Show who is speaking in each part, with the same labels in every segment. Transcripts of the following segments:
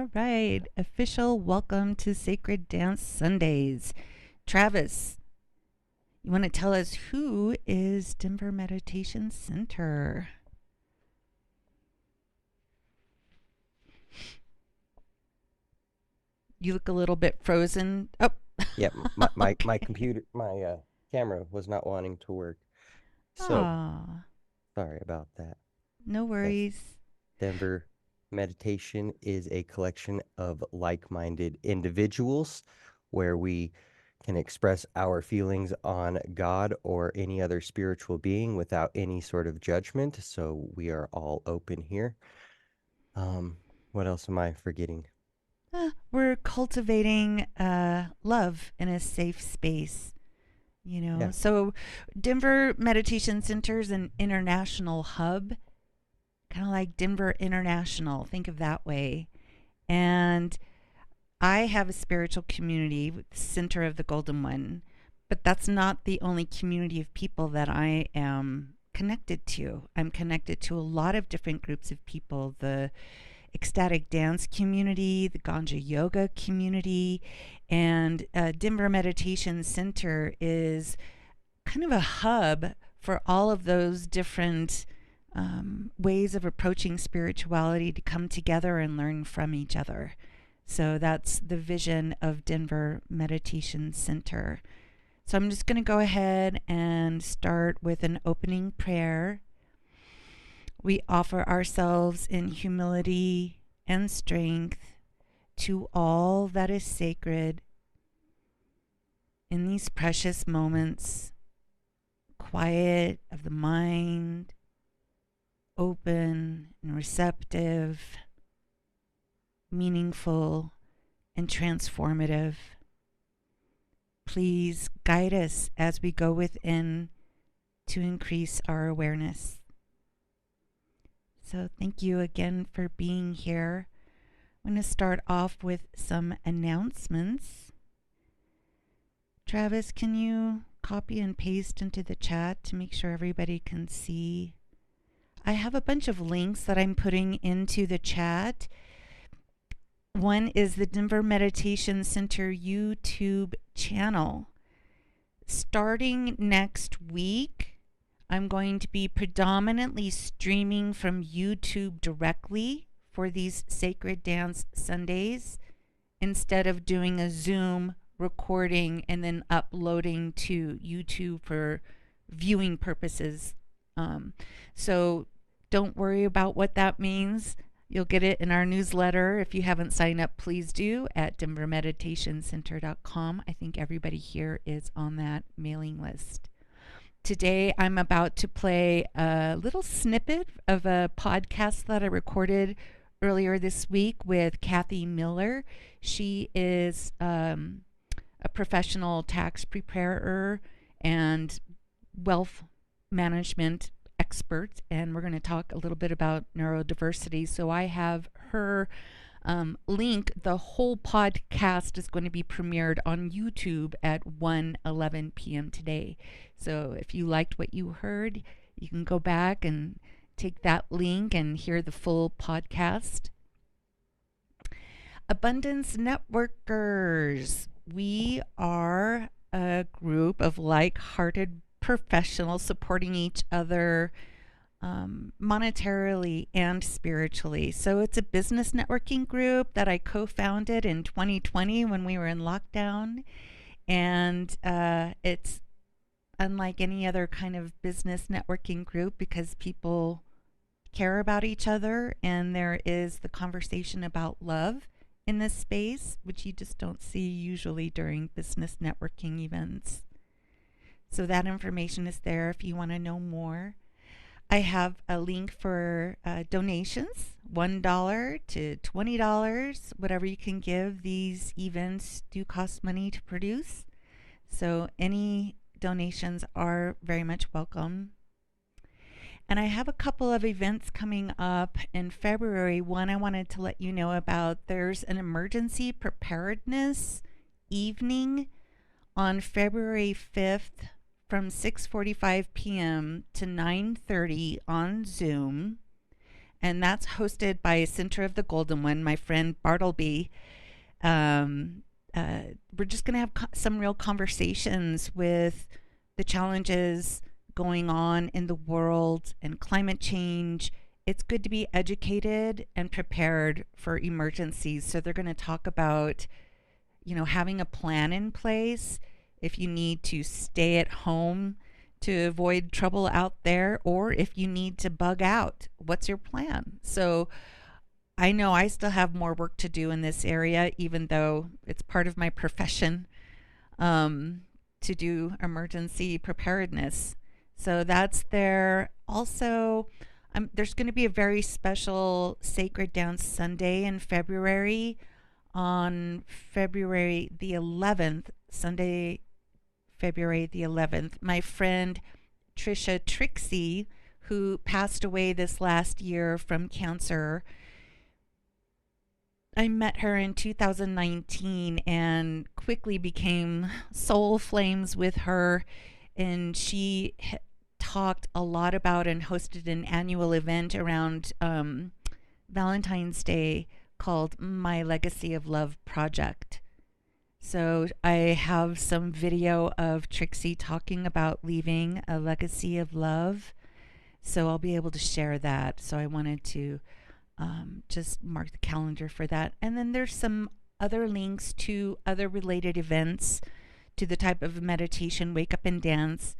Speaker 1: All right. Official welcome to Sacred Dance Sundays. Travis, you want to tell us who is Denver Meditation Center? You look a little bit frozen. Oh.
Speaker 2: Yeah, my computer, my camera was not wanting to work. So,
Speaker 1: Aw,
Speaker 2: sorry about that.
Speaker 1: no
Speaker 2: Yes,
Speaker 1: worries.
Speaker 2: Denver Meditation is a collection of like-minded individuals where we can express our feelings on God or any other spiritual being without any sort of judgment. So we are all open here. What else am I forgetting?
Speaker 1: We're cultivating love in a safe space.
Speaker 2: Yeah.
Speaker 1: So Denver Meditation Center is an international hub, kind of like Denver International. Think of that way. And I have a spiritual community with the Center of the Golden One, but that's not the only community of people that I am connected to. I'm connected to a lot of different groups of people. The ecstatic dance community, the Ganja yoga community, and Denver Meditation Center is kind of a hub for all of those different ways of approaching spirituality to come together and learn from each other. So that's the vision of Denver Meditation Center. So I'm just going to go ahead and start with an opening prayer. We offer ourselves in humility and strength to all that is sacred in these precious moments, quiet of the mind, open and receptive, meaningful and transformative. Please guide us as we go within to increase our awareness. So thank you again for being here. I'm going to start off with some announcements. Travis, can you copy and paste into the chat to make sure everybody can see? I have a bunch of links that I'm putting into the chat. One is the Denver Meditation Center YouTube channel. Starting next week, I'm going to be predominantly streaming from YouTube directly for these Sacred Dance Sundays instead of doing a Zoom recording and then uploading to YouTube for viewing purposes. So don't worry about what that means. You'll get it in our newsletter. If you haven't signed up, please do at denvermeditationcenter.com. I think everybody here is on that mailing list. Today, I'm about to play a little snippet of a podcast that I recorded earlier this week with Kathie Miller. She is a professional tax preparer and wealth management expert, and we're going to talk a little bit about neurodiversity. So I have her link. The whole podcast is going to be premiered on YouTube at 1:11 p.m. today. So if you liked what you heard, you can go back and take that link and hear the full podcast. Abundance Networkers. We are a group of like-hearted professionals supporting each other monetarily and spiritually. So it's a business networking group that I co-founded in 2020 when we were in lockdown. And it's unlike any other kind of business networking group because people care about each other, and there is the conversation about love in this space, which you just don't see usually during business networking events. So that information is there if you want to know more. I have a link for donations, $1 to $20, whatever you can give. These events do cost money to produce, so any donations are very much welcome. And I have a couple of events coming up in February. One I wanted to let you know about. There's an emergency preparedness evening on February 5th from 6:45 p.m. to 9:30 on Zoom. and that's hosted by Center of the Golden One, my friend Bartleby. Um, we're just going to have some real conversations with the challenges going on in the world and climate change. It's good to be educated and prepared for emergencies. So they're going to talk about, having a plan in place if you need to stay at home to avoid trouble out there, or if you need to bug out. What's your plan? So I know I still have more work to do in this area, even though it's part of my profession, to do emergency preparedness. So that's there. Also, there's going to be a very special Sacred Dance Sunday in February, on February the 11th, Sunday, February the 11th. My friend Trisha Trixie, who passed away this last year from cancer, I met her in 2019 and quickly became soul flames with her. And she talked a lot about and hosted an annual event around Valentine's Day called My Legacy of Love Project. So I have some video of Trixie talking about leaving a legacy of love. So I'll be able to share that. So I wanted to just mark the calendar for that. And then there's some other links to other related events, to the type of meditation, Wake Up and Dance.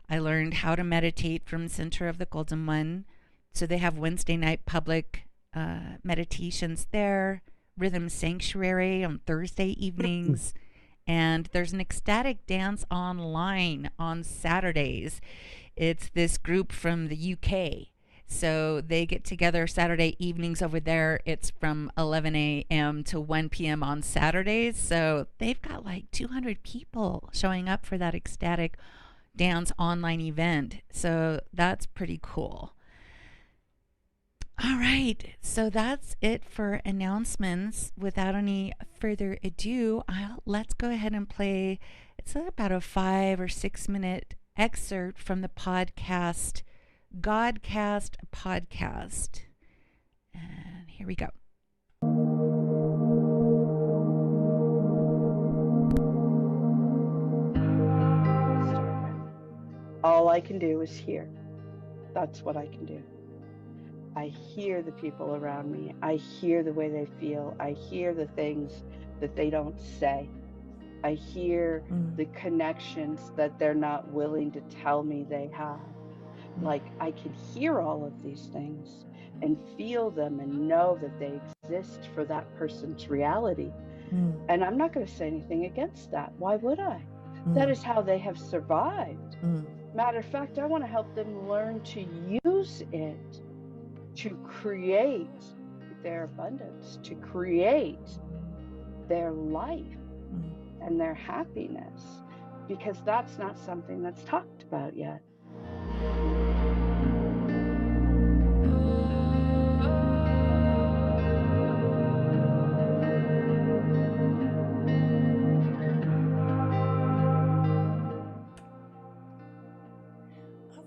Speaker 1: I learned how to meditate from Center of the Golden One. So they have Wednesday night public meditations there, Rhythm Sanctuary on Thursday evenings. And there's an ecstatic dance online on Saturdays. It's this group from the UK. So they get together Saturday evenings over there. It's from 11 a.m. to 1 p.m. on Saturdays. So they've got like 200 people showing up for that ecstatic dance online event. So that's pretty cool. All right, so that's it for announcements. Without any further ado, let's go ahead and play. It's about a 5 or 6 minute excerpt from the podcast, Godcast Podcast. And here we go.
Speaker 3: All I can do is hear. That's what I can do. I hear the people around me. I hear the way they feel. I hear the things that they don't say. I hear the connections that they're not willing to tell me they have. Like, I can hear all of these things and feel them and know that they exist for that person's reality. And I'm not going to say anything against that. Why would I? That is how they have survived. Matter of fact, I want to help them learn to use it to create their abundance, to create their life and their happiness, because that's not something that's talked about yet.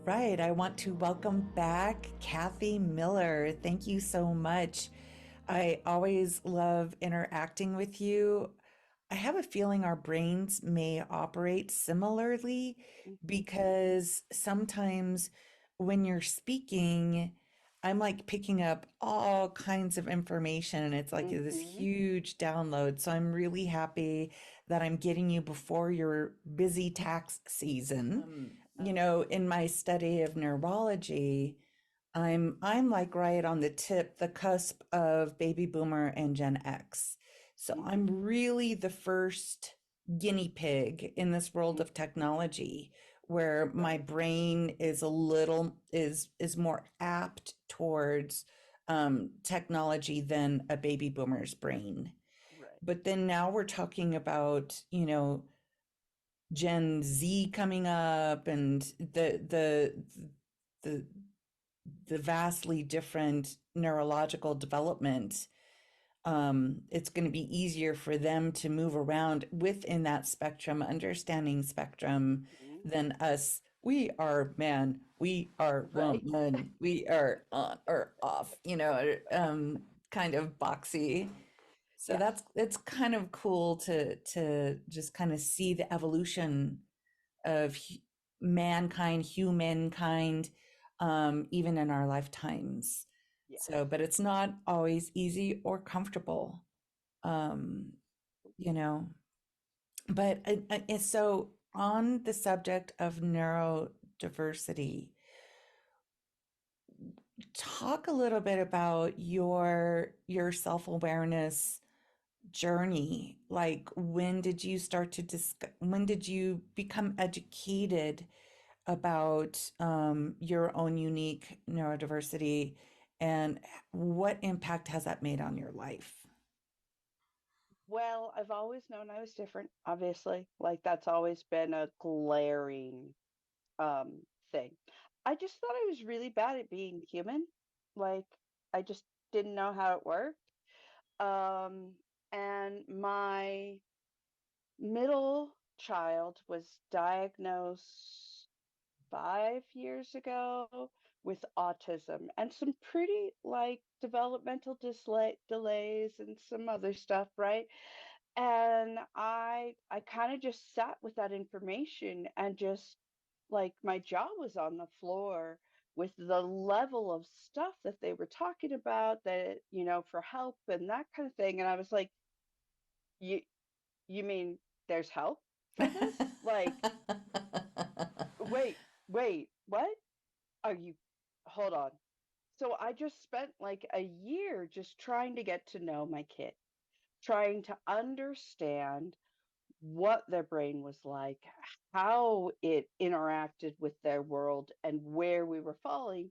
Speaker 1: Right. I want to welcome back Kathie Miller. Thank you so much. I always love interacting with you. I have a feeling our brains may operate similarly, because sometimes when you're speaking, I'm like picking up all kinds of information and it's like this huge download. So I'm really happy that I'm getting you before your busy tax season. In my study of neurology, I'm like right on the cusp of baby boomer and Gen X. So I'm really the first guinea pig in this world of technology, where my brain is more apt towards technology than a baby boomer's brain. But then now we're talking about, Gen Z coming up, and the the vastly different neurological development. It's going to be easier for them to move around within that spectrum, understanding spectrum, than us we are man, we are
Speaker 3: Right.
Speaker 1: woman, we are on or off, kind of boxy. So
Speaker 3: Yes.
Speaker 1: it's kind of cool to just kind of see the evolution of mankind, humankind, even in our lifetimes.
Speaker 3: Yes.
Speaker 1: So, but it's not always easy or comfortable, um, you know. But so on the subject of neurodiversity, talk a little bit about your self-awareness journey. Like, when did you start to when did you become educated about your own unique neurodiversity, and what impact has that made on your life?
Speaker 3: Well, I've always known I was different, obviously. Like that's always been a glaring um thing. I just thought I was really bad at being human. Like I just didn't know how it worked. Um and my middle child was diagnosed 5 years ago with autism and some pretty like developmental delays and some other stuff, right? And I kind of just sat with that information and just like my jaw was on the floor with the level of stuff that they were talking about, that for help and that kind of thing. And I was like, you you mean there's help for this? Like, wait, what? Are you hold on. So I just spent like a year just trying to get to know my kid, trying to understand what their brain was like, how it interacted with their world, and where we were falling.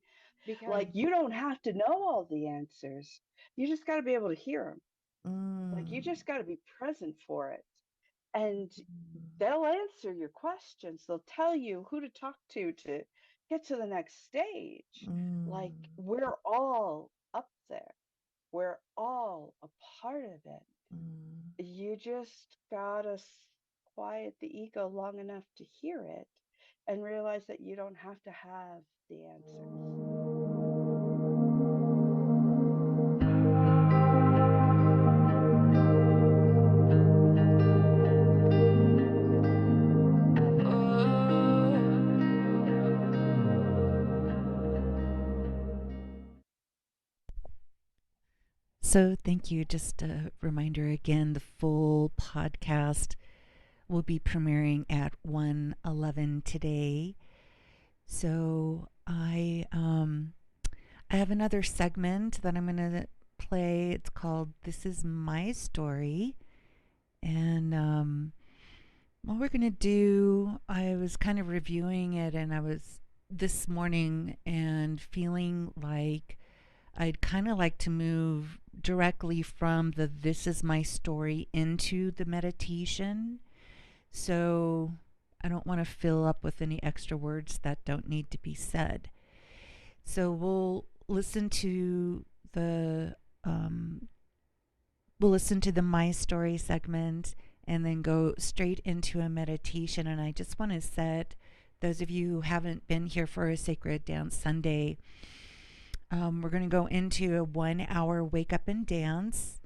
Speaker 3: Like, you don't have to know all the answers. You just got to be able to hear them. Like, you
Speaker 1: Mm.
Speaker 3: just got to be present for it. And they'll answer your questions. They'll tell you who to talk to get to the next stage. Like,
Speaker 1: Mm.
Speaker 3: we're all up there, we're all a part of it.
Speaker 1: Mm.
Speaker 3: You just gotta quiet the ego long enough to hear it and realize that you don't have to have the answers.
Speaker 1: So, thank you. Just a reminder again, the full podcast will be premiering at 1:11 today. So, I have another segment that I'm going to play. It's called This Is My Story. And what we're going to do, I was kind of reviewing it, and I was this morning and feeling like I'd kind of like to move directly from the This Is My Story into the meditation. So I don't want to fill up with any extra words that don't need to be said. So the um, we'll listen to the My Story segment and then go straight into a meditation. And I just want to set those of you who haven't been here for a Sacred Dance Sunday, we're going to go into a 1 hour wake up and dance.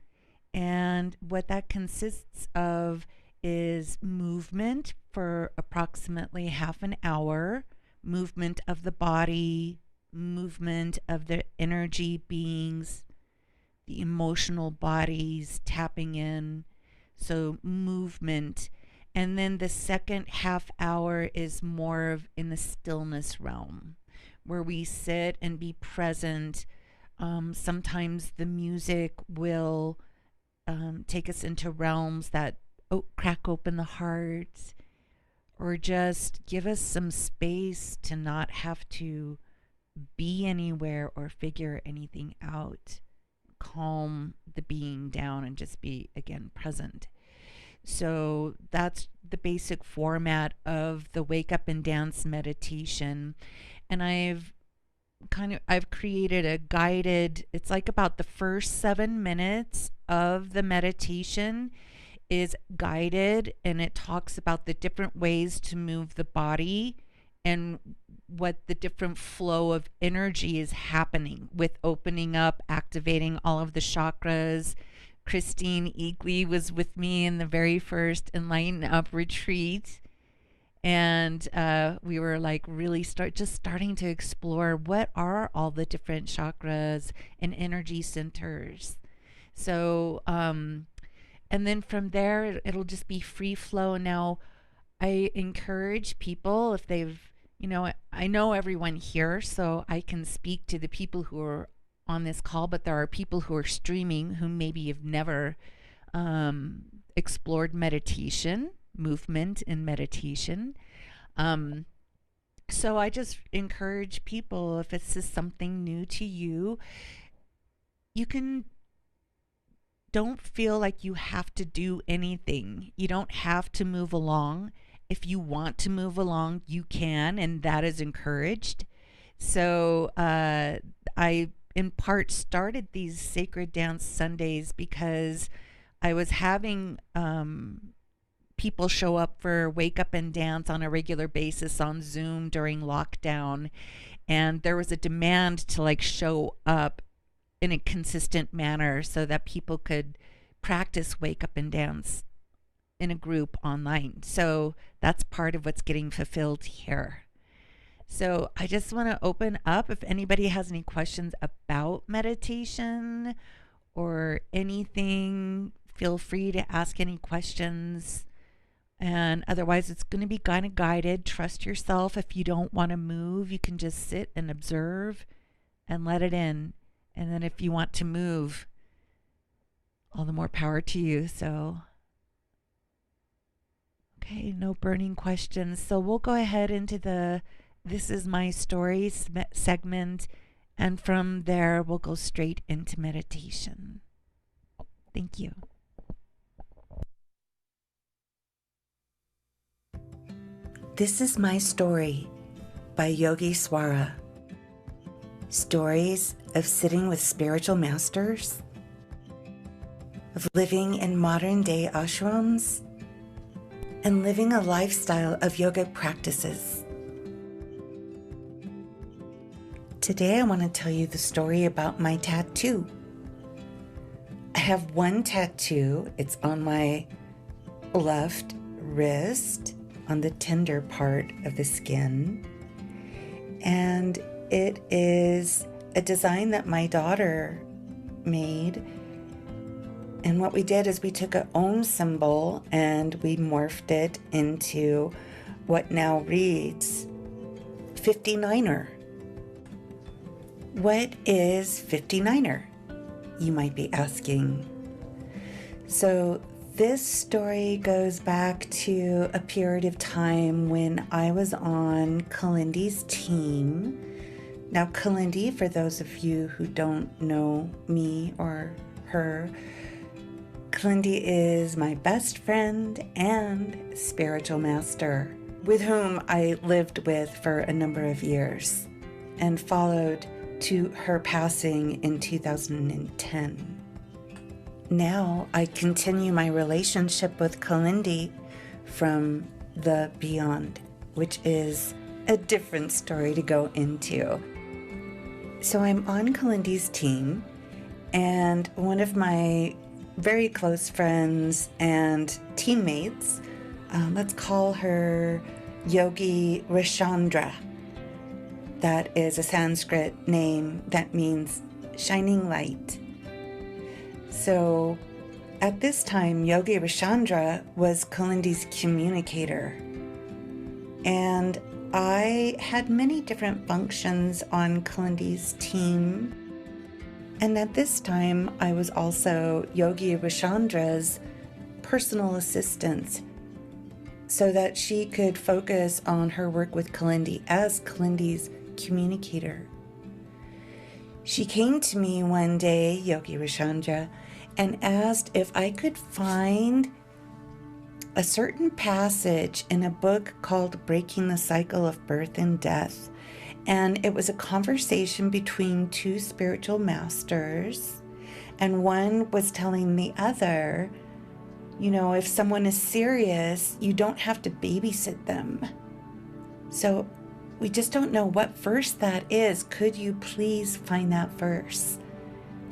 Speaker 1: And what that consists of is movement for approximately half an hour, movement of the body, movement of the energy beings, the emotional bodies tapping in. So, movement. And then the second half hour is more of in the stillness realm, where we sit and be present. Sometimes the music will take us into realms that crack open the heart, or just give us some space to not have to be anywhere or figure anything out. Calm the being down and just be, again, present. So that's the basic format of the wake up and dance meditation. And I've created a guided, it's like about the first 7 minutes of the meditation is guided, and it talks about the different ways to move the body and what the different flow of energy is happening with opening up, activating all of the chakras. Christine Eagley was with me in the very first Enlighten Up retreat. And we were like really starting to explore what are all the different chakras and energy centers. So, and then from there, it'll just be free flow. Now, I encourage people if they've, I know everyone here, so I can speak to the people who are on this call, but there are people who are streaming who maybe have never explored meditation, movement in meditation. So I just encourage people, if this is something new to you, don't feel like you have to do anything. You don't have to move along. If you want to move along, you can, and that is encouraged. So I, in part, started these Sacred Dance Sundays because I was having people show up for Wake Up and Dance on a regular basis on Zoom during lockdown, and there was a demand to like show up in a consistent manner so that people could practice Wake Up and Dance in a group online. So that's part of what's getting fulfilled here. So I just want to open up if anybody has any questions about meditation or anything, feel free to ask any questions. And otherwise, it's going to be kind of guided. Trust yourself. If you don't want to move, you can just sit and observe and let it in. And then if you want to move, all the more power to you. So, okay, no burning questions. So we'll go ahead into the This Is My Story segment. And from there, we'll go straight into meditation. Thank you. This Is My Story by Yogi Swara. Stories of sitting with spiritual masters, of living in modern-day ashrams, and living a lifestyle of yoga practices. Today I want to tell you the story about my tattoo. I have one tattoo. It's on my left wrist, on the tender part of the skin, and it is a design that my daughter made. And what we did is we took an Om symbol and we morphed it into what now reads 59er. What is 59er? You might be asking. So this story goes back to a period of time when I was on Kalindi's team. Now, Kalindi, for those of you who don't know me or her, Kalindi is my best friend and spiritual master, with whom I lived with for a number of years and followed to her passing in 2010. Now I continue my relationship with Kalindi from the beyond, which is a different story to go into. So I'm on Kalindi's team, and one of my very close friends and teammates, let's call her Yogi Rishandra. That is a Sanskrit name that means shining light. So at this time, Yogi Rishandra was Kalindi's communicator. And I had many different functions on Kalindi's team. And at this time, I was also Yogi Rishandra's personal assistant so that she could focus on her work with Kalindi as Kalindi's communicator. She came to me one day, Yogi Rishandra, and asked if I could find a certain passage in a book called Breaking the Cycle of Birth and Death. And it was a conversation between two spiritual masters, and one was telling the other, you know, if someone is serious, you don't have to babysit them. So we just don't know what verse that is. Could you please find that verse?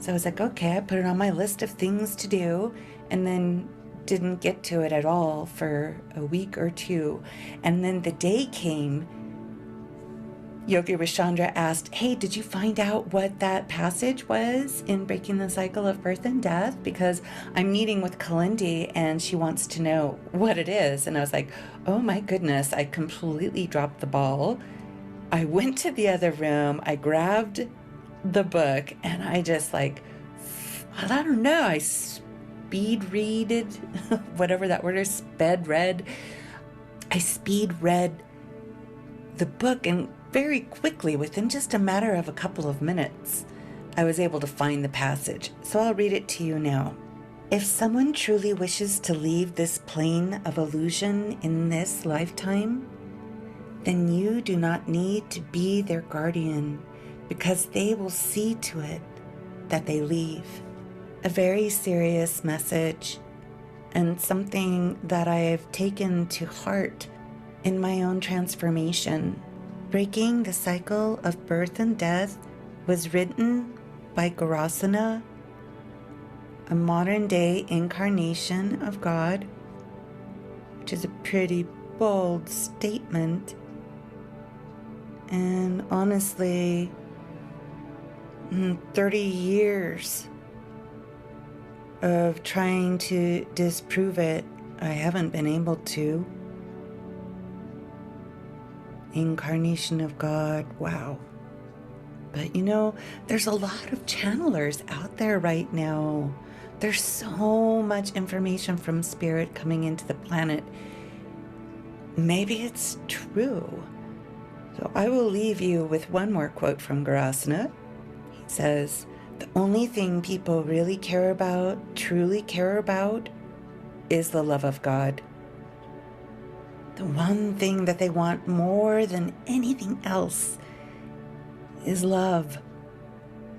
Speaker 1: So I was like, okay, I put it on my list of things to do, and then didn't get to it at all for a week or two. And then the day came, Yogi Rashandra asked, hey, did you find out what that passage was in Breaking the Cycle of Birth and Death? Because I'm meeting with Kalindi and she wants to know what it is. And I was like, oh my goodness, I completely dropped the ball. I went to the other room, I grabbed the book, and I just I don't know, I speed readed, whatever that word is, sped read. I speed read the book, and very quickly, within just a matter of a couple of minutes, I was able to find the passage. So I'll read it to you now. If someone truly wishes to leave this plane of illusion in this lifetime, then you do not need to be their guardian, because they will see to it that they leave. A very serious message, and something that I've taken to heart in my own transformation. Breaking the Cycle of Birth and Death was written by Garasana, a modern-day incarnation of God, which is a pretty bold statement. And honestly, 30 years of trying to disprove it, I haven't been able to. Incarnation of God, wow. But there's a lot of channelers out there right now. There's so much information from Spirit coming into the planet. Maybe it's true. So I will leave you with one more quote from Garasana. He says, the only thing people really care about, truly care about, is the love of God. The one thing that they want more than anything else is love.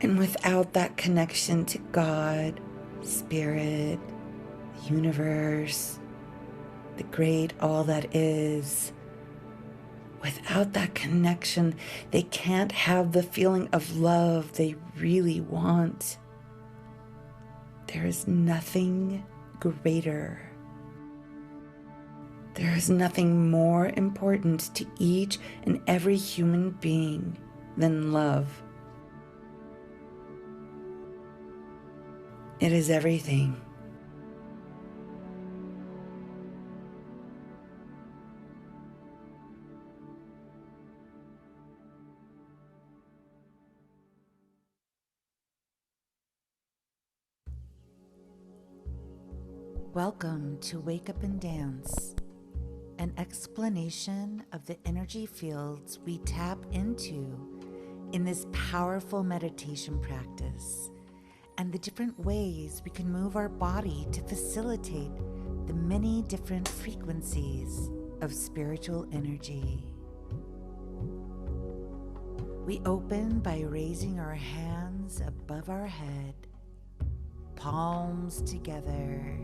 Speaker 1: And without that connection to God, Spirit, the universe, the great all that is, without that connection, they can't have the feeling of love they really want. There is nothing greater. There is nothing more important to each and every human being than love. It is everything. Welcome to Wake Up and Dance, an explanation of the energy fields we tap into in this powerful meditation practice and the different ways we can move our body to facilitate the many different frequencies of spiritual energy. We open by raising our hands above our head, palms together,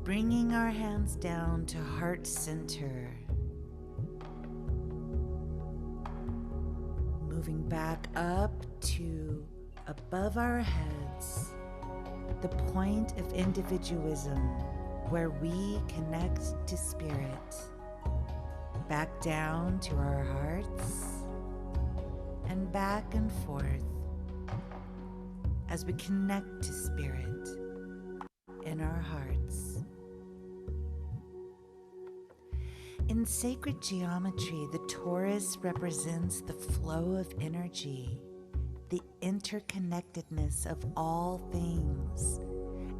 Speaker 1: bringing our hands down to heart center, moving back up to above our heads, the point of individualism where we connect to Spirit, back down to our hearts, and back and forth as we connect to Spirit in our hearts. In sacred geometry, the torus represents the flow of energy, the interconnectedness of all things,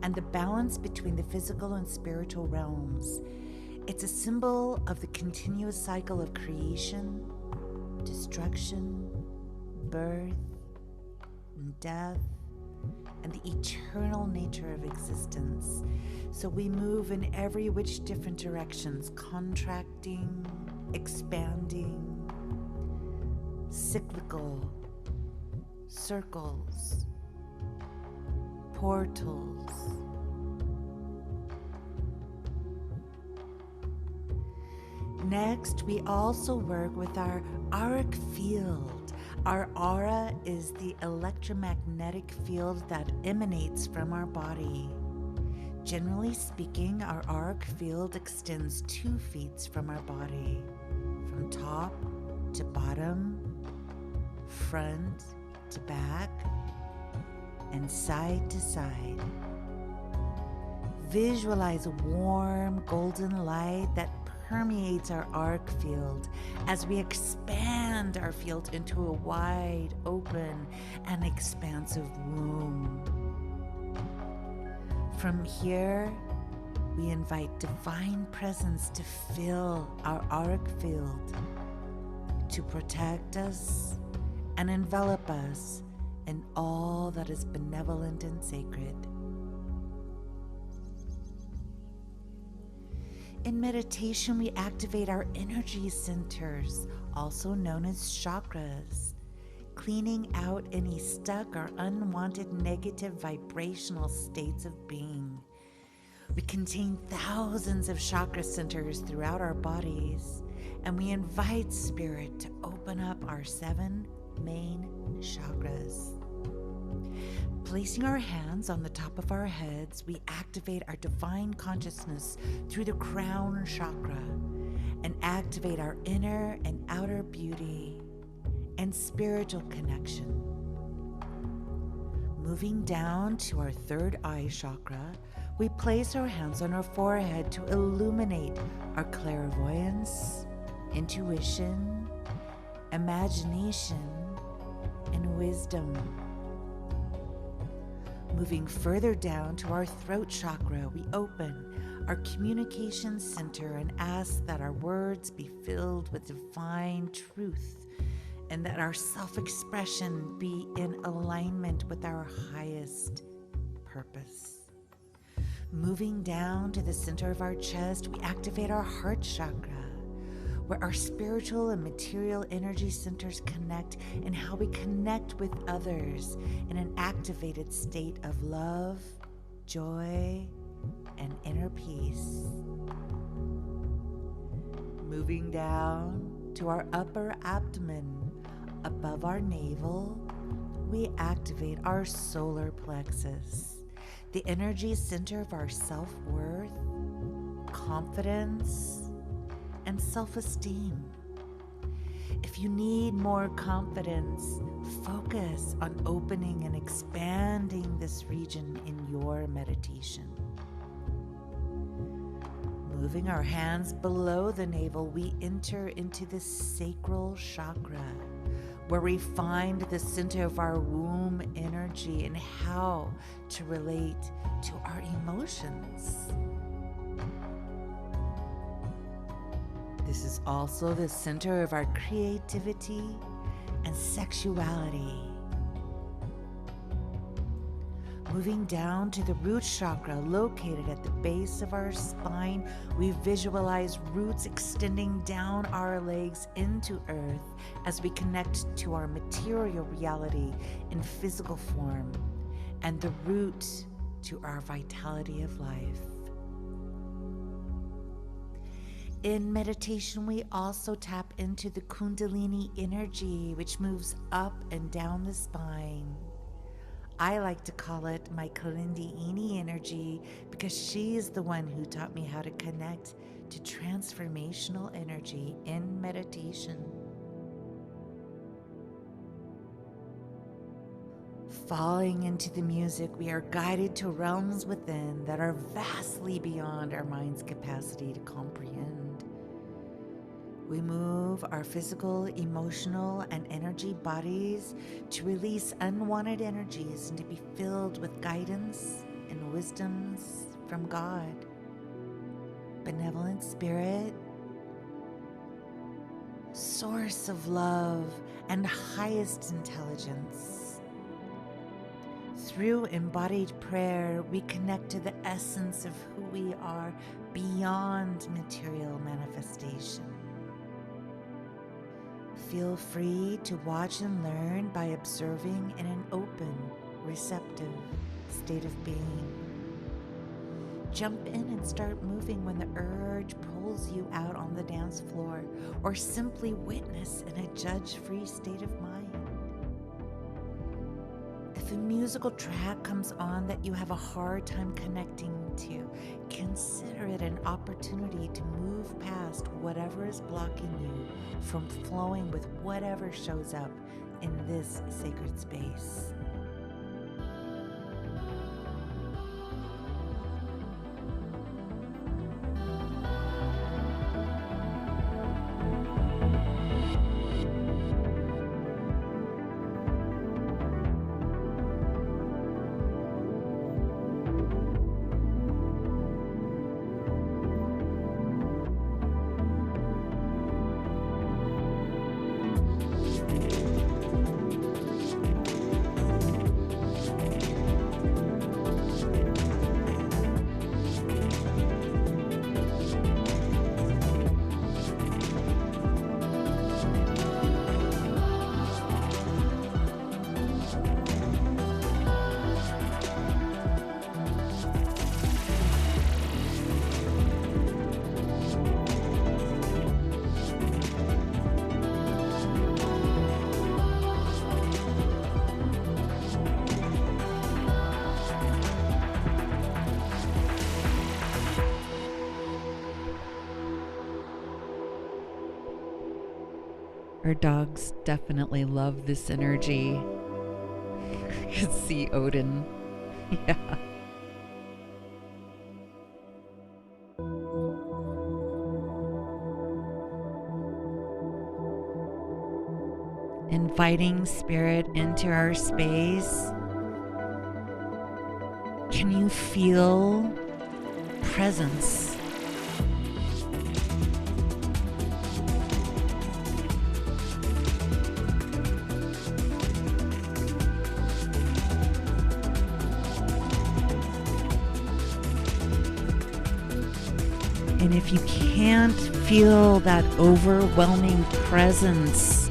Speaker 1: and the balance between the physical and spiritual realms. It's a symbol of the continuous cycle of creation, destruction, birth, and death, and the eternal nature of existence. So we move in every which different directions, contracting, expanding, cyclical, circles, portals. Next, we also work with our auric field. Our aura is the electromagnetic field that emanates from our body. Generally speaking, our auric field extends 2 feet from our body, from top to bottom, front to back, and side to side. Visualize a warm golden light that permeates our auric field as we expand our field into a wide open and expansive womb. From here, we invite divine presence to fill our auric field, to protect us and envelop us in all that is benevolent and sacred. In meditation, we activate our energy centers, also known as chakras, cleaning out any stuck or unwanted negative vibrational states of being. We contain thousands of chakra centers throughout our bodies, and we invite Spirit to open up our 7 main chakras. Placing our hands on the top of our heads, we activate our divine consciousness through the crown chakra and activate our inner and outer beauty and spiritual connection. Moving down to our 3rd eye chakra, we place our hands on our forehead to illuminate our clairvoyance, intuition, imagination, and wisdom. Moving further down to our throat chakra, we open our communication center and ask that our words be filled with divine truth and that our self-expression be in alignment with our highest purpose. Moving down to the center of our chest, we activate our heart chakra, where our spiritual and material energy centers connect, and how we connect with others in an activated state of love, joy, and inner peace. Moving down to our upper abdomen, above our navel, we activate our solar plexus, the energy center of our self-worth, confidence, and self-esteem. If you need more confidence, focus on opening and expanding this region in your meditation. Moving our hands below the navel, we enter into the sacral chakra, where we find the center of our womb energy and how to relate to our emotions. This is also the center of our creativity and sexuality. Moving down to the root chakra located at the base of our spine, we visualize roots extending down our legs into earth as we connect to our material reality in physical form, and the root to our vitality of life. In meditation, we also tap into the Kundalini energy, which moves up and down the spine. I like to call it my Kundalini energy because she is the one who taught me how to connect to transformational energy in meditation. Falling into the music, we are guided to realms within that are vastly beyond our mind's capacity to comprehend. We move our physical, emotional, and energy bodies to release unwanted energies and to be filled with guidance and wisdoms from God, benevolent spirit, source of love, and highest intelligence. Through embodied prayer, we connect to the essence of who we are beyond material manifestation. Feel free to watch and learn by observing in an open, receptive state of being. jump in and start moving when the urge pulls you out on the dance floor, or simply witness in a judge-free state of mind. If a musical track comes on that you have a hard time connecting to, consider it an opportunity to move past whatever is blocking you from flowing with whatever shows up in this sacred space. Our dogs definitely love this energy. I could see Odin. Yeah. Inviting spirit into our space. Can you feel presence? And if you can't feel that overwhelming presence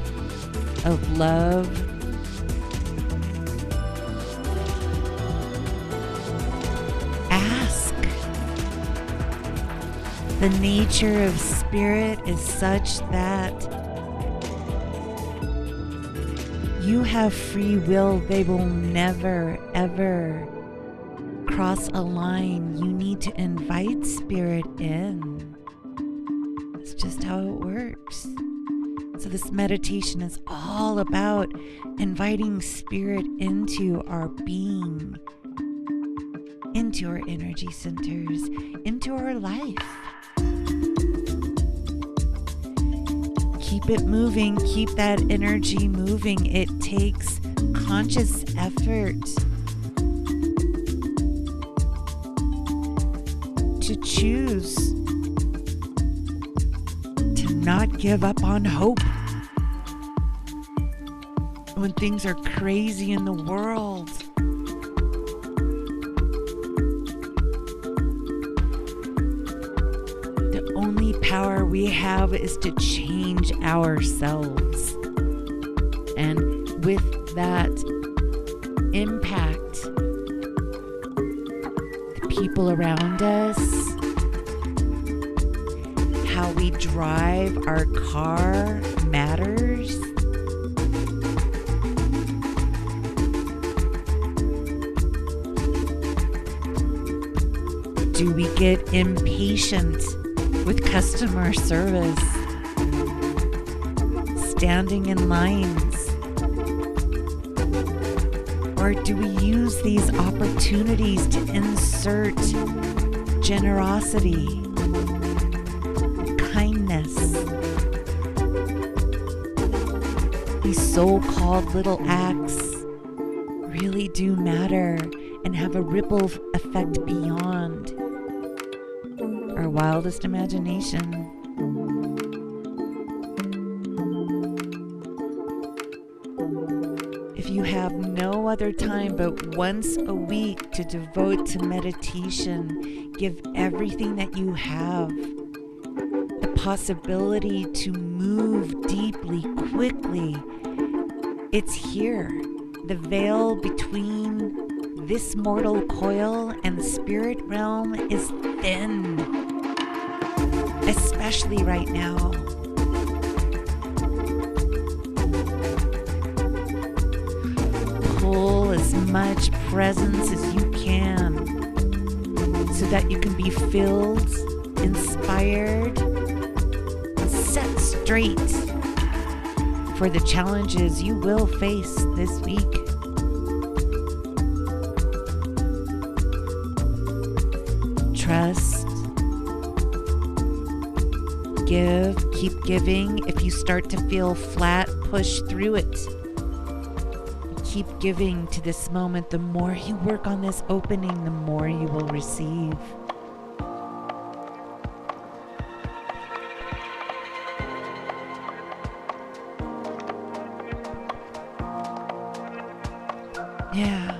Speaker 1: of love, ask. The nature of spirit is such that you have free will. They will never, ever cross a line. You need to invite spirit in. It's just how it works. So this meditation is all about inviting spirit into our being, into our energy centers, into our life. Keep it moving, keep that energy moving. It takes conscious effort to choose to not give up on hope when things are crazy in the world. The only power we have is to change ourselves. And with that impact, the people around us, how we drive our car matters. Do we get impatient with customer service, standing in lines? Or do we use these opportunities to insert generosity, kindness, these so-called little acts really do matter and have a ripple effect beyond our wildest imagination. If you have no other time but once a week to devote to meditation, give everything that you have. The possibility to move deeply, quickly. It's here. The veil between This mortal coil and the spirit realm is thin, especially right now. Pull as much presence as you can so that you can be filled, inspired, and set straight for the challenges you will face this week. Trust, give, keep giving. If you start to feel flat, push through it. Keep giving to this moment. The more you work on this opening, the more you will receive. Yeah.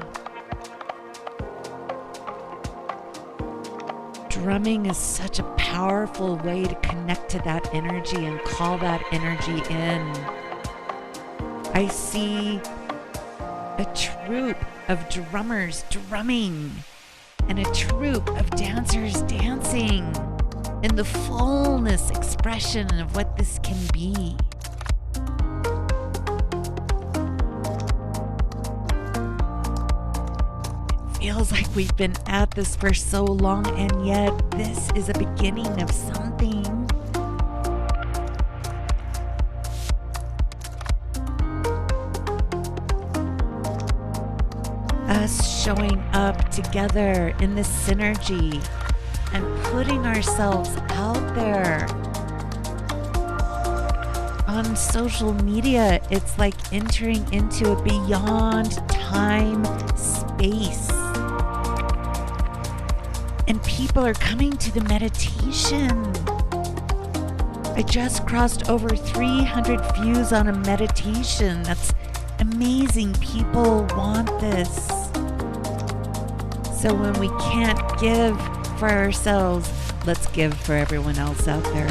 Speaker 1: Drumming is such a powerful way to connect to that energy and call that energy in. I see a troupe of drummers drumming and a troupe of dancers dancing in the fullness expression of what this can be. Feels like we've been at this for so long, and yet this is a beginning of something. Us showing up together in this synergy and putting ourselves out there. On social media, it's like entering into a beyond time space. And people are coming to the meditation. I just crossed over 300 views on a meditation. That's amazing. People want this. So when we can't give for ourselves, let's give for everyone else out there.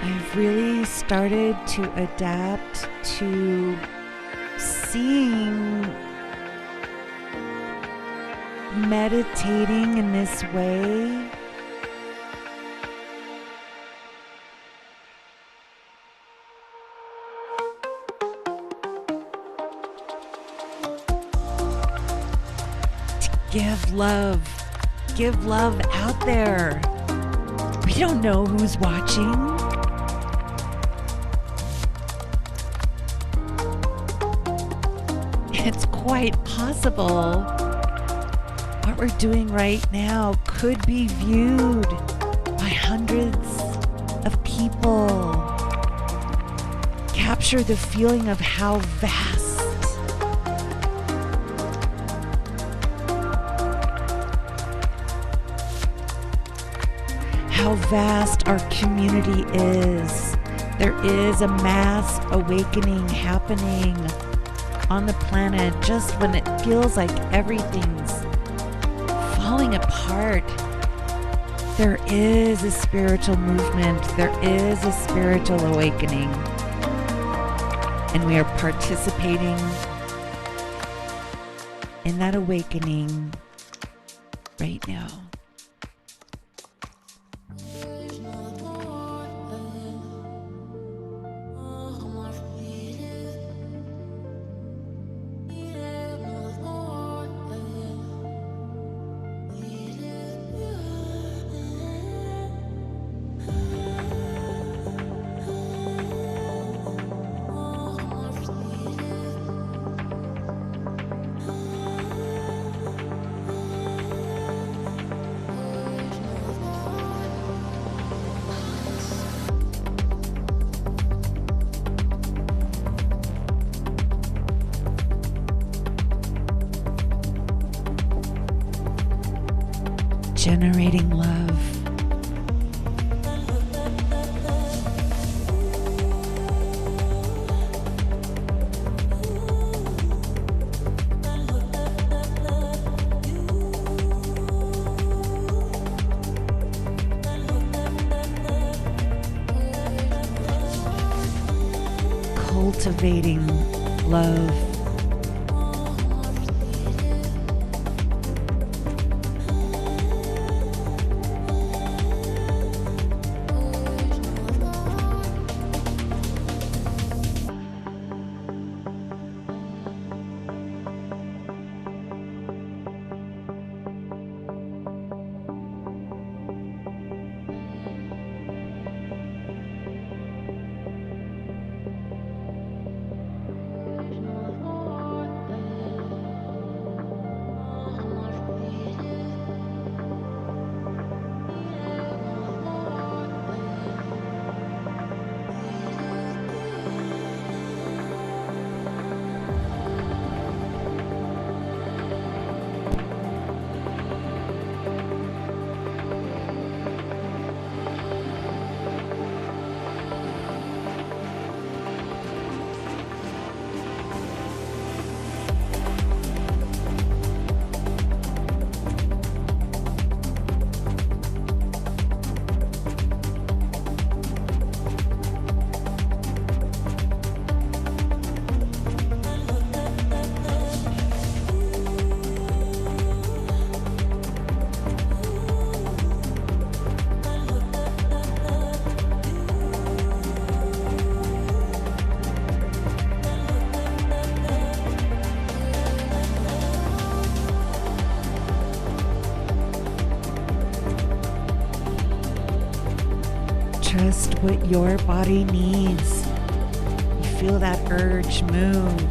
Speaker 1: I've really started to adapt to seeing meditating in this way to give love out there. We don't know who's watching. It's quite possible what we're doing right now could be viewed by hundreds of people. Capture the feeling of how vast our community is. There is a mass awakening happening on the planet just when it feels like everything's falling apart. There is a spiritual movement. There is a spiritual awakening. And we are participating in that awakening right now. generating love. Cultivating love. Trust what your body needs. You feel that urge move.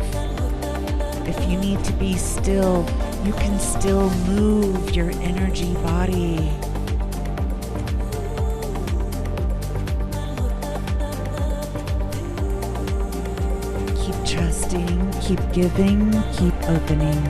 Speaker 1: If you need to be still, you can still move your energy body. Keep trusting, keep giving, keep opening.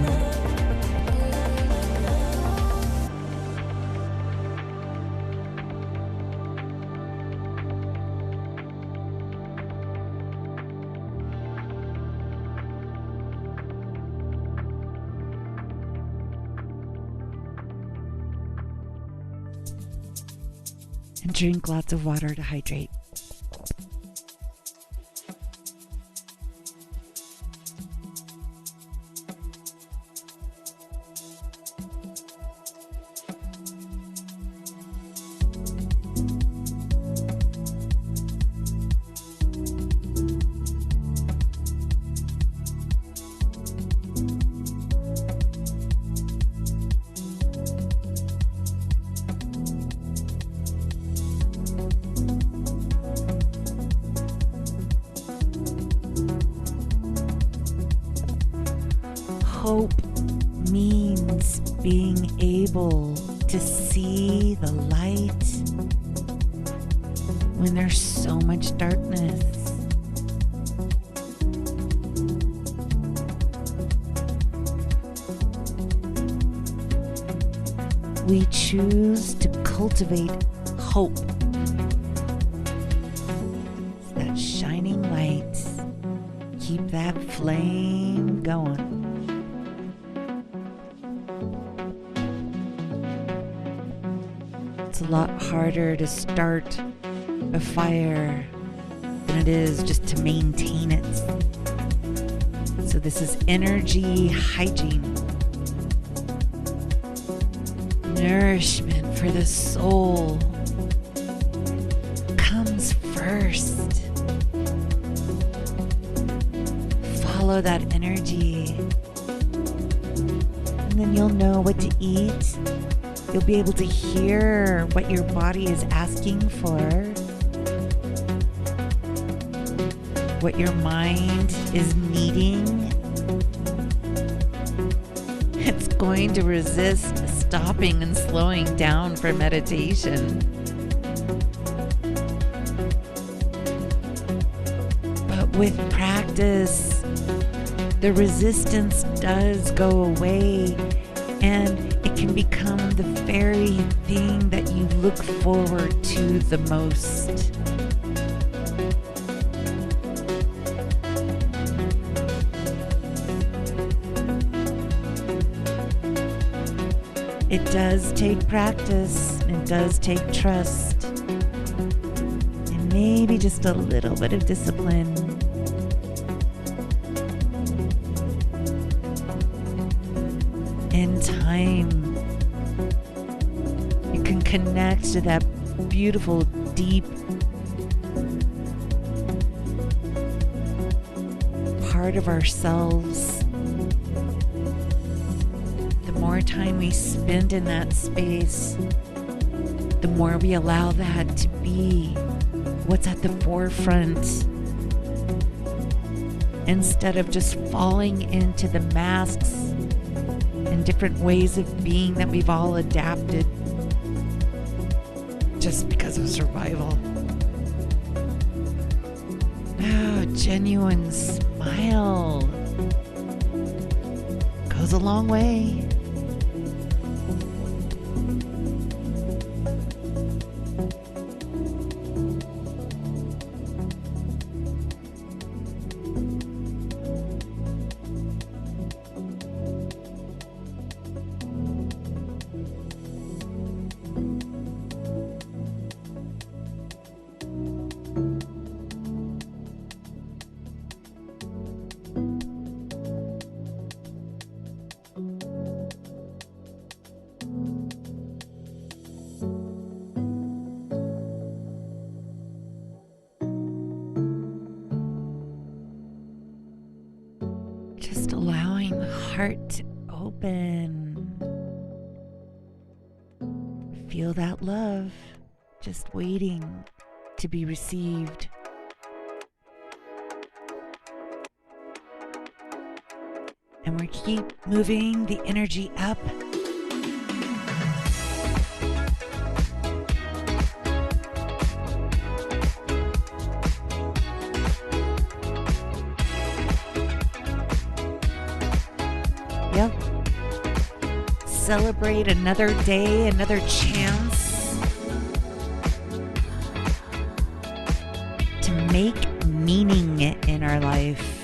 Speaker 1: And drink lots of water to hydrate. Hope means being able to see the light when there's so much darkness. We choose to cultivate hope. It's that shining light. Keep that flame going. It's a lot harder to start a fire than it is just to maintain it. So this is energy hygiene. Nourishment for the soul comes first. Follow that energy, and then you'll know what to eat. You'll be able to hear what your body is asking for, what your mind is needing. It's going to resist stopping and slowing down for meditation. But with practice, the resistance does go away, and it can become the very thing that you look forward to the most. It does take practice, it does take trust, and maybe just a little bit of discipline. In time, you can connect to that beautiful, deep part of ourselves. The more time we spend in that space, the more we allow that to be what's at the forefront, instead of just falling into the masks and different ways of being that we've all adapted just because of survival. Oh, genuine smile goes a long way. Just allowing the heart to open. Feel that love just waiting to be received. And we keep moving the energy up. Yep. Celebrate another day, another chance to make meaning in our life.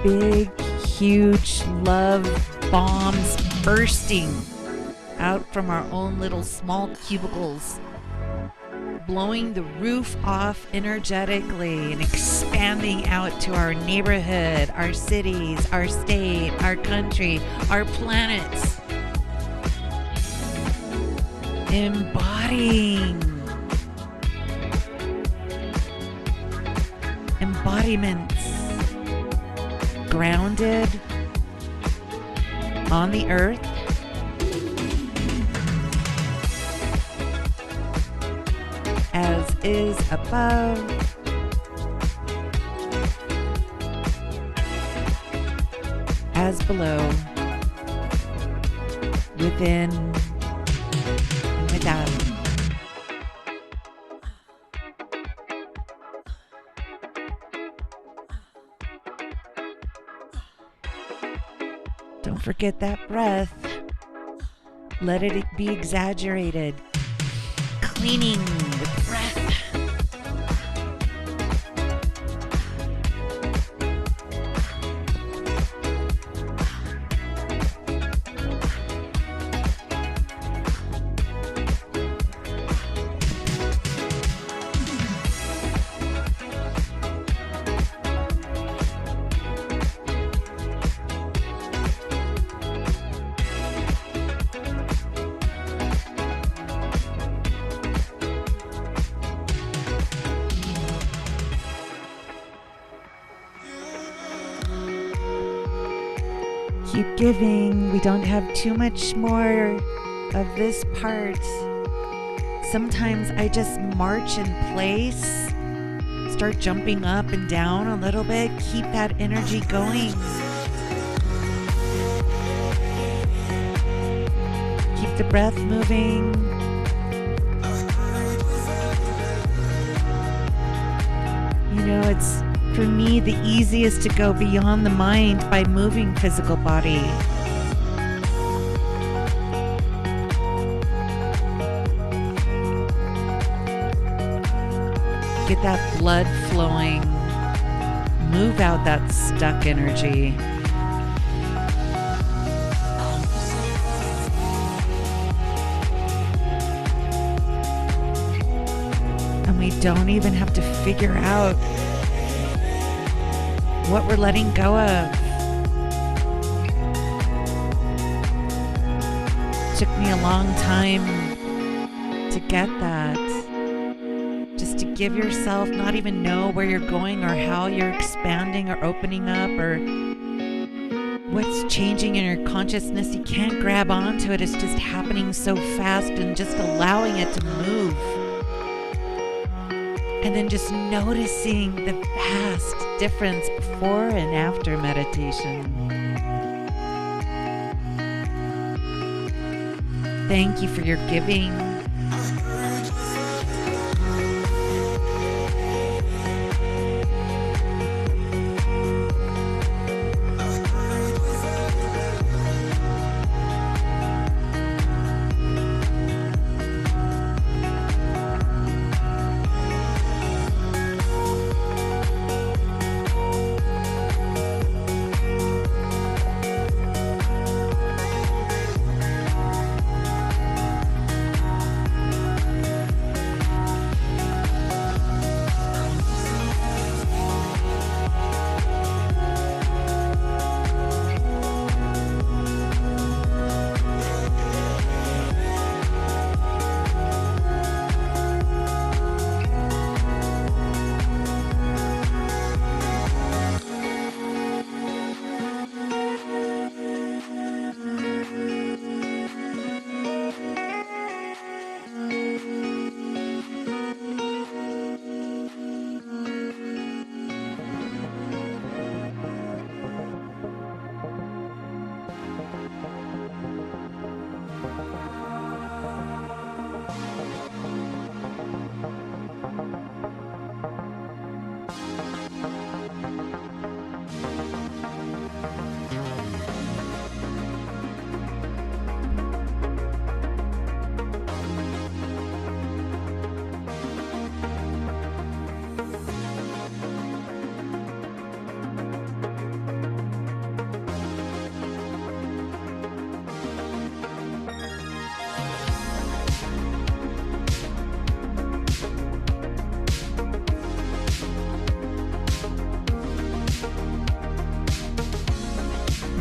Speaker 1: Big, huge love bombs bursting out from our own little small cubicles, blowing the roof off energetically and expanding out to our neighborhood, our cities, our state, our country, our planets. Embodying. Embodiments. Grounded on the earth, as is above, as below, within and without. Don't forget that breath. Let it be exaggerated. Cleaning with breath. keep giving. We don't have too much more of this part. Sometimes I just march in place, start jumping up and down a little bit, keep that energy going. Keep the breath moving. You know, it's for me the easiest to go beyond the mind by moving physical body. Get that blood flowing. Move out that stuck energy. And we don't even have to figure out what we're letting go of. Took me a long time to get that. Just to give yourself, not even know where you're going or how you're expanding or opening up or what's changing in your consciousness. You can't grab onto it. It's just happening so fast, and just allowing it to move. And then just noticing the vast difference before and after meditation. Thank you for your giving.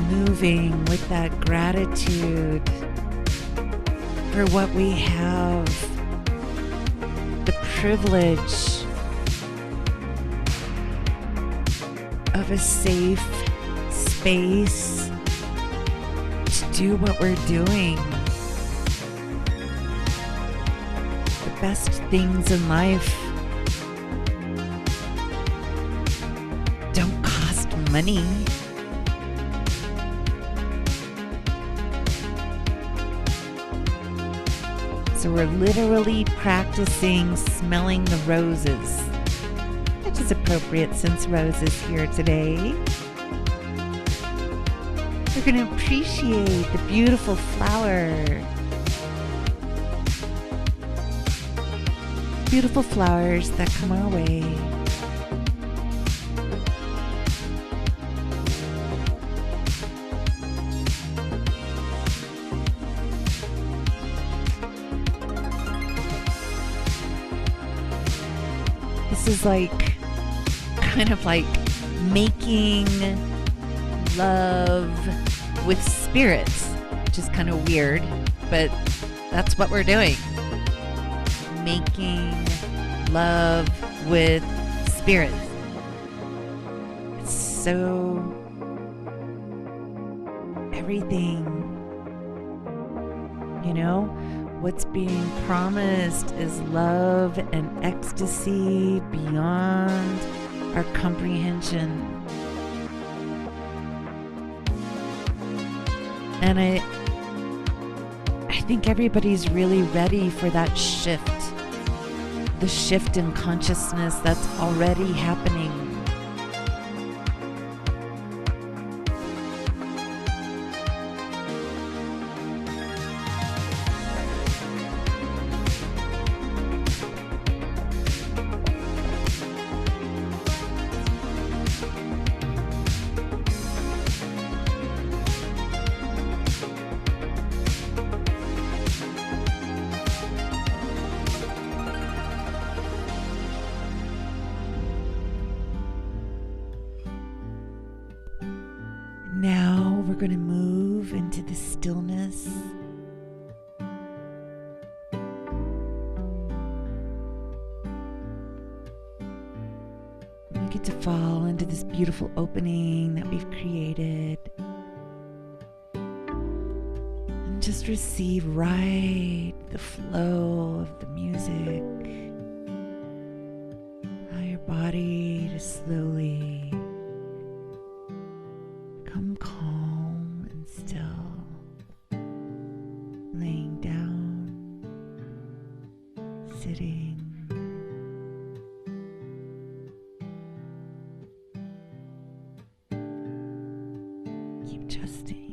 Speaker 1: Moving with that gratitude for what we have, the privilege of a safe space to do what we're doing. The best things in life don't cost money. So we're literally practicing smelling the roses, which is appropriate since Rose is here today. We're going to appreciate the beautiful flower. Beautiful flowers that come our way. This is like kind of like making love with spirits, which is kind of weird, but that's what we're doing. Making love with spirits. everything. You know, what's being promised is love and ecstasy beyond our comprehension. And I think everybody's really ready for that shift. The shift in consciousness that's already happening. Now we're going to move into the stillness. We get to fall into this beautiful opening that we've created. And just receive right the flow of the music. Allow your body to slowly become calm and still, laying down, sitting. Keep trusting.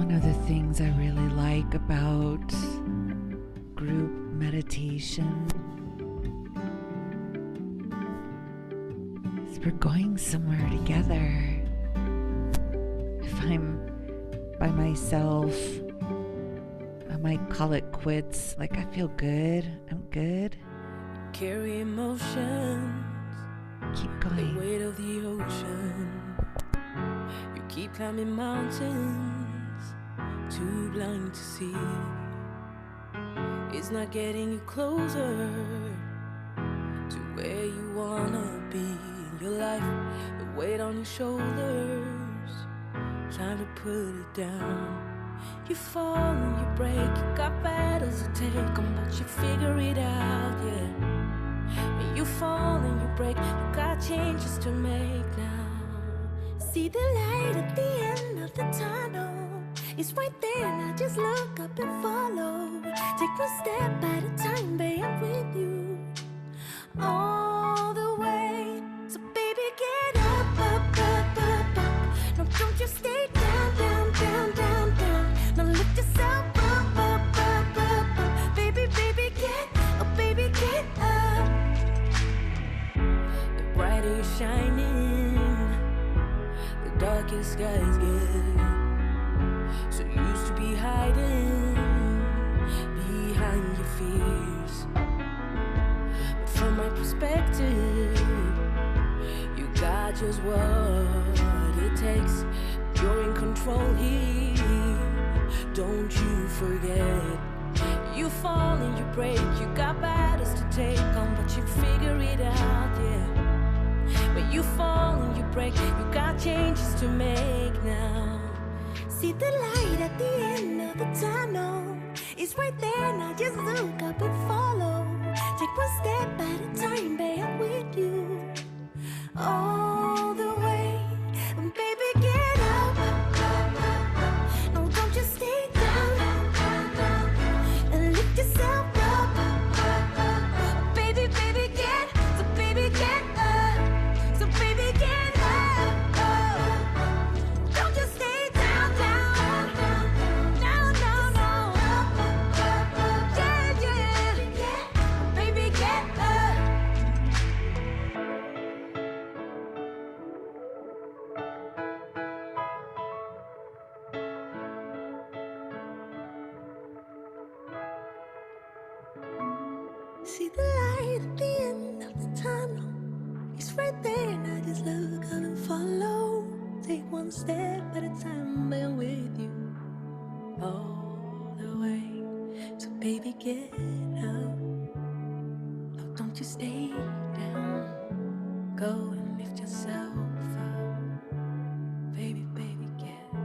Speaker 1: One of the things I really like about group meditation is we're going somewhere together. If I'm by myself, I might call it quits. Like, I feel good. I'm good.
Speaker 4: Carry emotions,
Speaker 1: Keep
Speaker 4: the
Speaker 1: going.
Speaker 4: weight of the ocean. You keep climbing mountains, too blind to see. It's not getting you closer to where you wanna be in your life. The weight on your shoulders, time to put it down. You fall and you break, you got battles to take on, but you figure it out, yeah. And you fall and you break, you got changes to make now. See the light at the end of the tunnel, it's right there, now just look up and follow. Take one step at a time, babe, I'm with you all the way. So baby, get up, up, up, up, up. No, don't you stay down, down, down, down, down. Now lift yourself up, up, up, up, up. Baby, baby, get up, baby, get up. The brighter you're shining, the darker the skies get. So used to be hiding behind your fears, but from my perspective, you got just what it takes. You're in control here, don't you forget. You fall and you break, you got battles to take on, but you figure it out, yeah. When you fall and you break, you got changes to make now. See the light at the end of the tunnel, it's right there, now just look up and follow. Take one step at a time, babe, I'm with you all the way. And baby, get up, no, don't just stay down, and lift yourself up. Baby, baby, get, so baby, get up, so baby, get up. Don't just stay down, down, down, down, down. Yeah, yeah, baby, get up. See the light at the end of the tunnel, it's right there, now just look up and follow. Take one step at a time, but I'm with you all the way. So baby, get up, no, don't you stay down. Go and lift yourself up. Baby, baby, get up.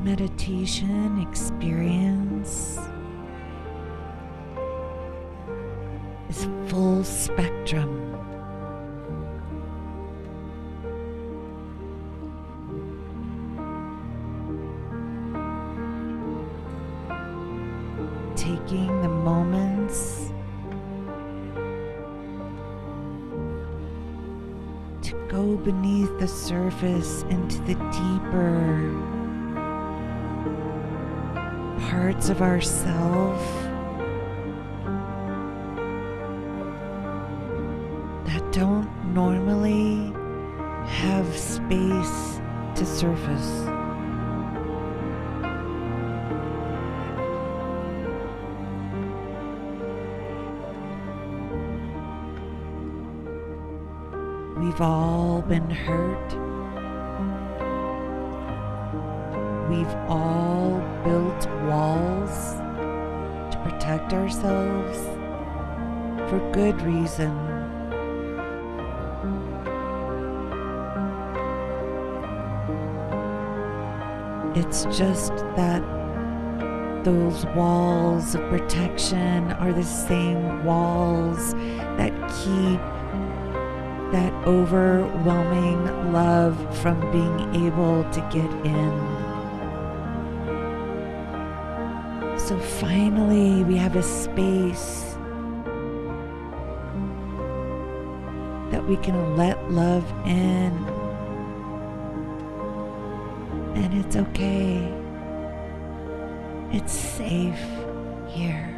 Speaker 1: meditation experience is full spectrum. Taking the moments to go beneath the surface into the deeper parts of ourself that don't normally have space to surface. We've all been hurt. We've all built walls to protect ourselves for good reason. It's just that those walls of protection are the same walls that keep that overwhelming love from being able to get in. So finally, we have a space that we can let love in. And it's okay. It's safe here.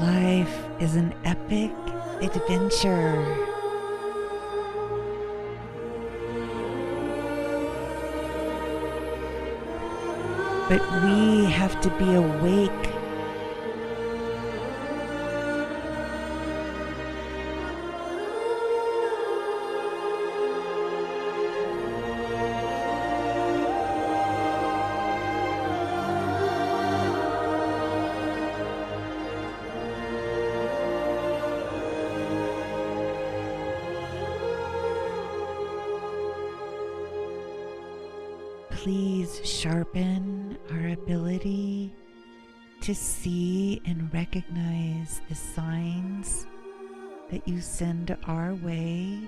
Speaker 1: Life is an epic adventure. But we have to be awake. Please sharpen our ability to see and recognize the signs that you send our way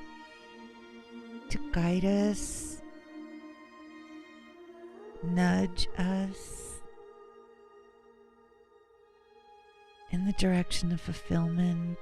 Speaker 1: to guide us, nudge us in the direction of fulfillment.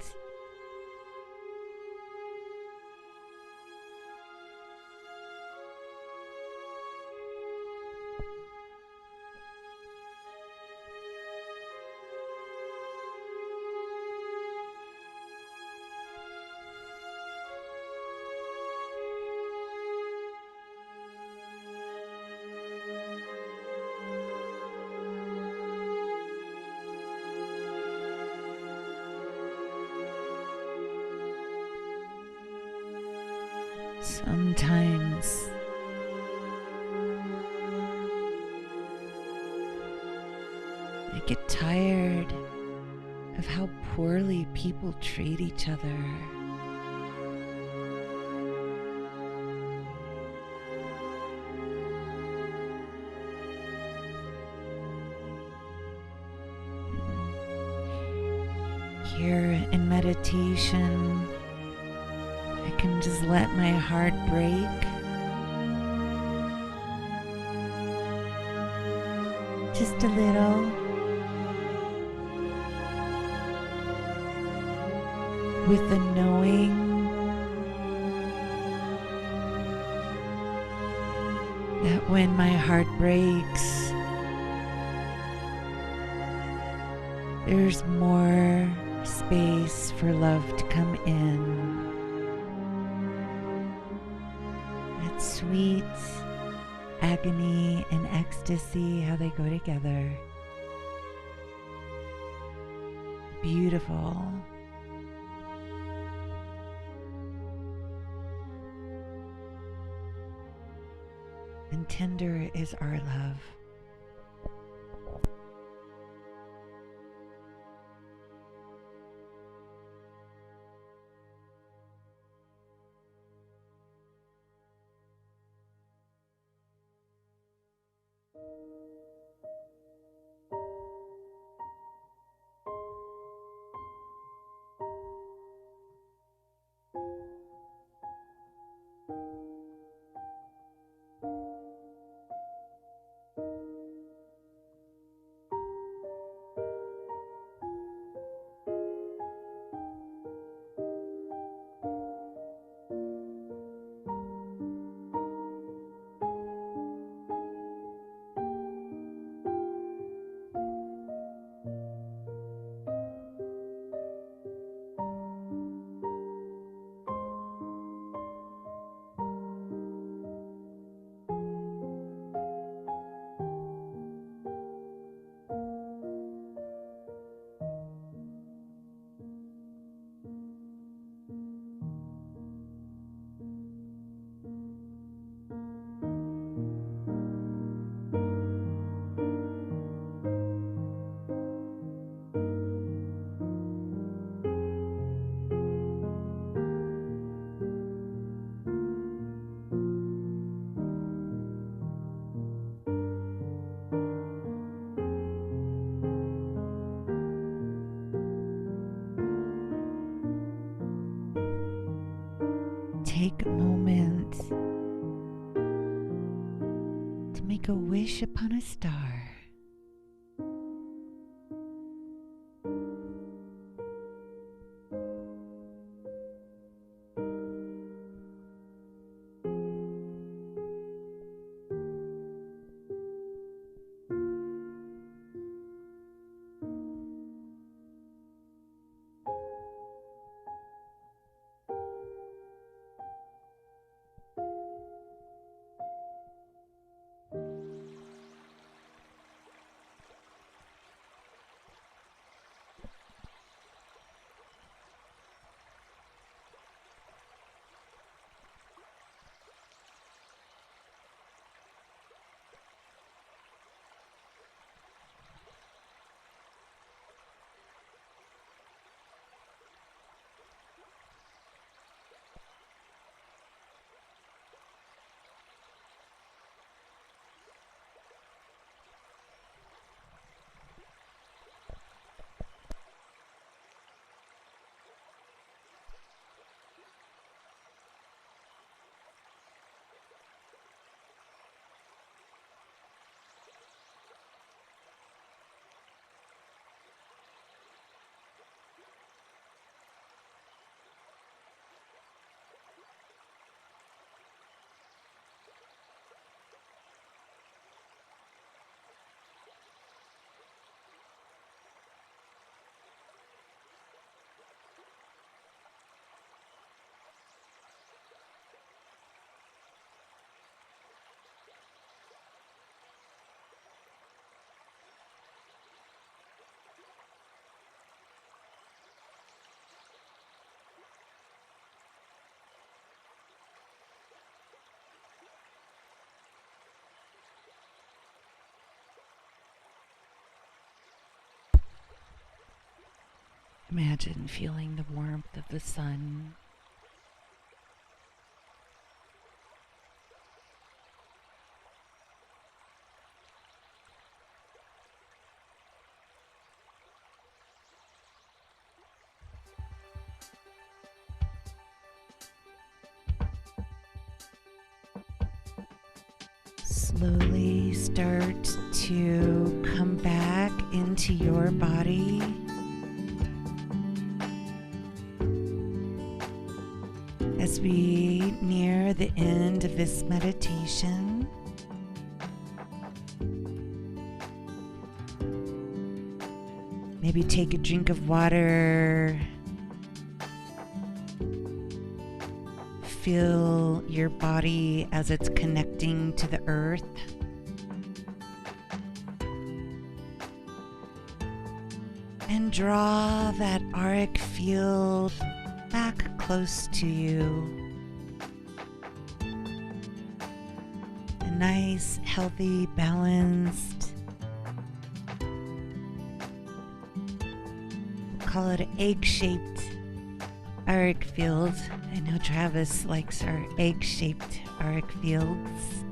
Speaker 1: Sometimes I get tired of how poorly people treat each other. Here in meditation, I can just let my heart break. Just a little. With the knowing that when my heart breaks, there's more space for love to come in. That sweet agony and ecstasy, how they go together. Beautiful. And tender is our love. Take a moment to make a wish upon a star. Imagine feeling the warmth of the sun. Slowly start to come back into your body. As we near the end of this meditation, maybe take a drink of water. Feel your body as it's connecting to the earth. And draw that auric field back close to you. A nice, healthy, balanced, we'll call it an egg-shaped auric field. I know Travis likes our egg-shaped auric fields.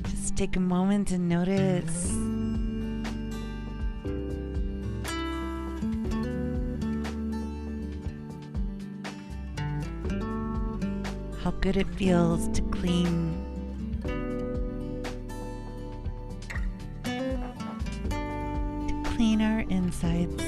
Speaker 1: Just take a moment and notice how good it feels to clean our insides.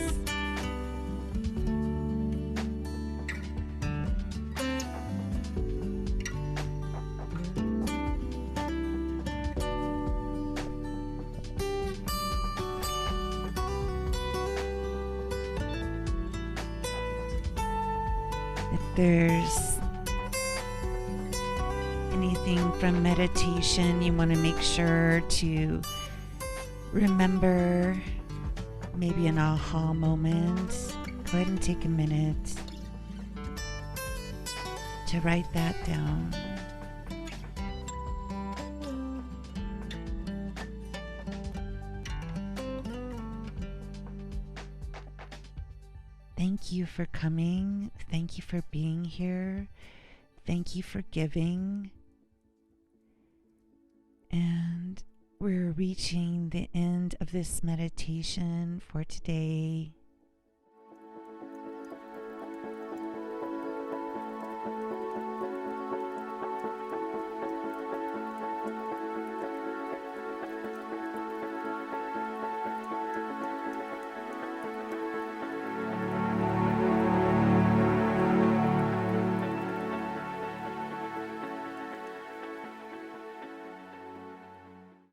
Speaker 1: If there's anything from meditation you want to make sure to remember, maybe an aha moment, go ahead and take a minute to write that down. Thank you for coming. Thank you for being here. Thank you for giving. And we're reaching the end of this meditation for today.